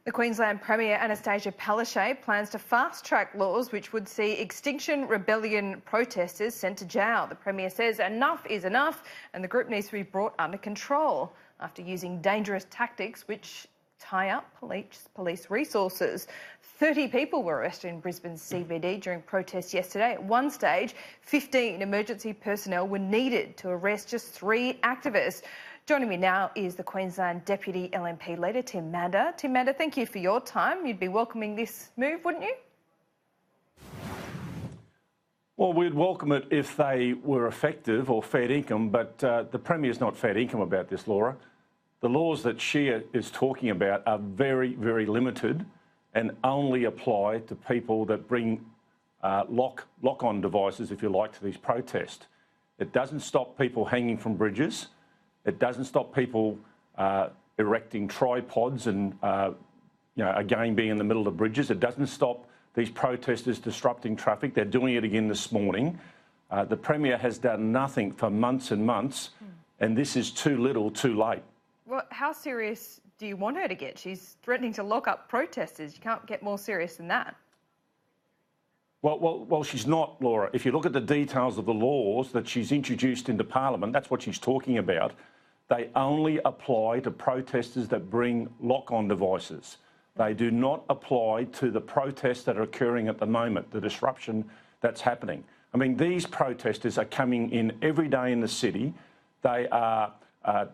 The Queensland Premier Annastacia Palaszczuk plans to fast-track laws which would see Extinction Rebellion protesters sent to jail. The Premier says enough is enough and the group needs to be brought under control after using dangerous tactics which tie up police resources. 30 people were arrested in Brisbane's CBD during protests yesterday. At one stage, 15 emergency personnel were needed to arrest just 3 activists. Joining me now is the Queensland Deputy LNP leader, Tim Mander. Tim Mander, thank you for your time. You'd be welcoming this move, wouldn't you? Well, we'd welcome it if they were effective or fair income, but the Premier's not fair income about this, Laura. The laws that she is talking about are very, very limited and only apply to people that bring lock-on devices, if you like, to these protests. It doesn't stop people hanging from bridges. It doesn't stop people erecting tripods and, again, being in the middle of bridges. It doesn't stop these protesters disrupting traffic. They're doing it again this morning. The Premier has done nothing for months and months, and this is too little, too late. Well, how serious do you want her to get? She's threatening to lock up protesters. You can't get more serious than that. Well, she's not, Laura. If you look at the details of the laws that she's introduced into Parliament, that's what she's talking about. They only apply to protesters that bring lock-on devices. They do not apply to the protests that are occurring at the moment, the disruption that's happening. I mean, these protesters are coming in every day in the city. They are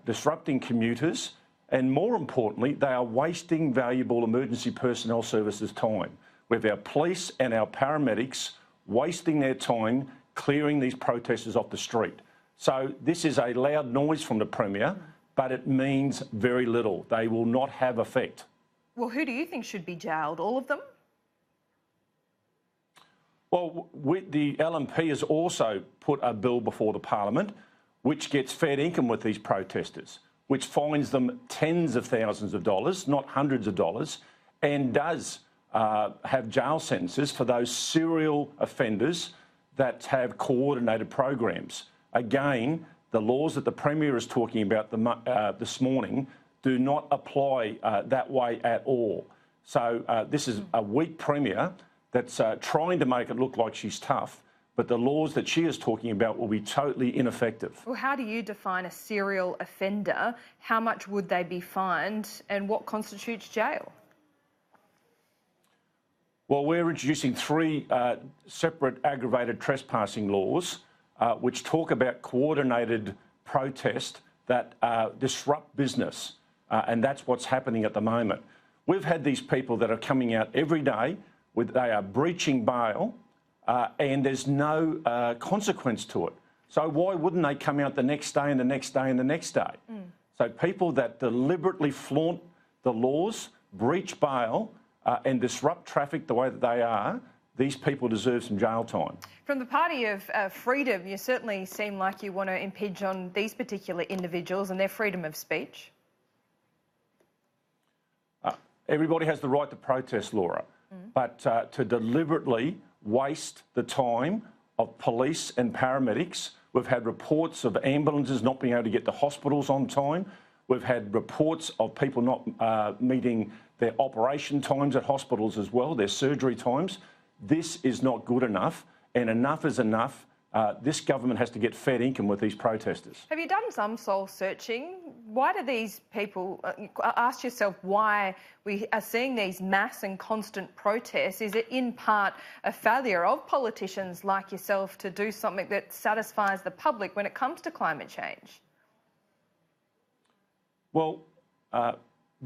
disrupting commuters, and more importantly, they are wasting valuable emergency personnel services time, with our police and our paramedics wasting their time clearing these protesters off the street. So this is a loud noise from the Premier, but it means very little. They will not have effect. Well, who do you think should be jailed? All of them? Well, the LNP has also put a bill before the Parliament which gets fair income with these protesters, which fines them tens of thousands of dollars, not hundreds of dollars, and does have jail sentences for those serial offenders that have coordinated programs. Again, the laws that the Premier is talking about this morning do not apply that way at all. So this is a weak Premier that's trying to make it look like she's tough, but the laws that she is talking about will be totally ineffective. Well, how do you define a serial offender? How much would they be fined and what constitutes jail? Well, we're introducing 3 separate aggravated trespassing laws which talk about coordinated protest that disrupt business, and that's what's happening at the moment. We've had these people that are coming out every day, they are breaching bail, and there's no consequence to it. So why wouldn't they come out the next day and the next day and the next day? So people that deliberately flaunt the laws, breach bail, and disrupt traffic the way that they are, these people deserve some jail time. From the party of freedom, you certainly seem like you want to impinge on these particular individuals and their freedom of speech. Everybody has the right to protest, Laura, but to deliberately waste the time of police and paramedics. We've had reports of ambulances not being able to get to hospitals on time. We've had reports of people not meeting their operation times at hospitals as well, their surgery times. This is not good enough, and enough is enough. This government has to get fair income with these protesters. Have you done some soul searching? Why do these people, ask yourself why we are seeing these mass and constant protests? Is it in part a failure of politicians like yourself to do something that satisfies the public when it comes to climate change? Well,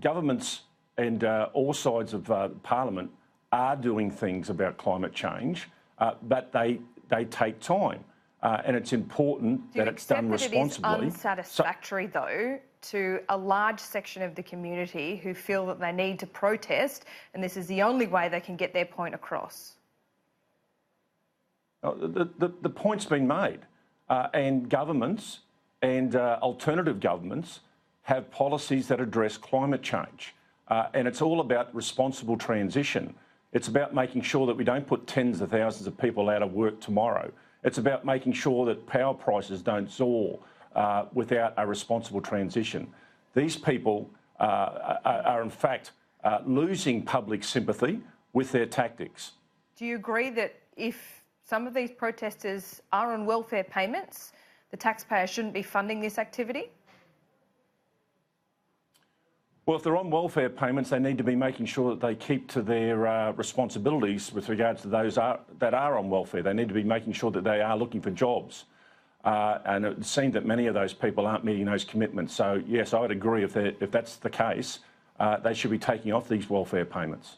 governments and all sides of Parliament are doing things about climate change, but they take time, and it's important that it's done responsibly. It is unsatisfactory, though, to a large section of the community who feel that they need to protest, and this is the only way they can get their point across? The point's been made, and governments and alternative governments have policies that address climate change, and it's all about responsible transition. It's about making sure that we don't put tens of thousands of people out of work tomorrow. It's about making sure that power prices don't soar without a responsible transition. These people are in fact losing public sympathy with their tactics. Do you agree that if some of these protesters are on welfare payments, the taxpayer shouldn't be funding this activity? Well, if they're on welfare payments, they need to be making sure that they keep to their responsibilities with regards to those that are on welfare. They need to be making sure that they are looking for jobs. And it seems that many of those people aren't meeting those commitments. So, yes, I would agree if that's the case, they should be taking off these welfare payments.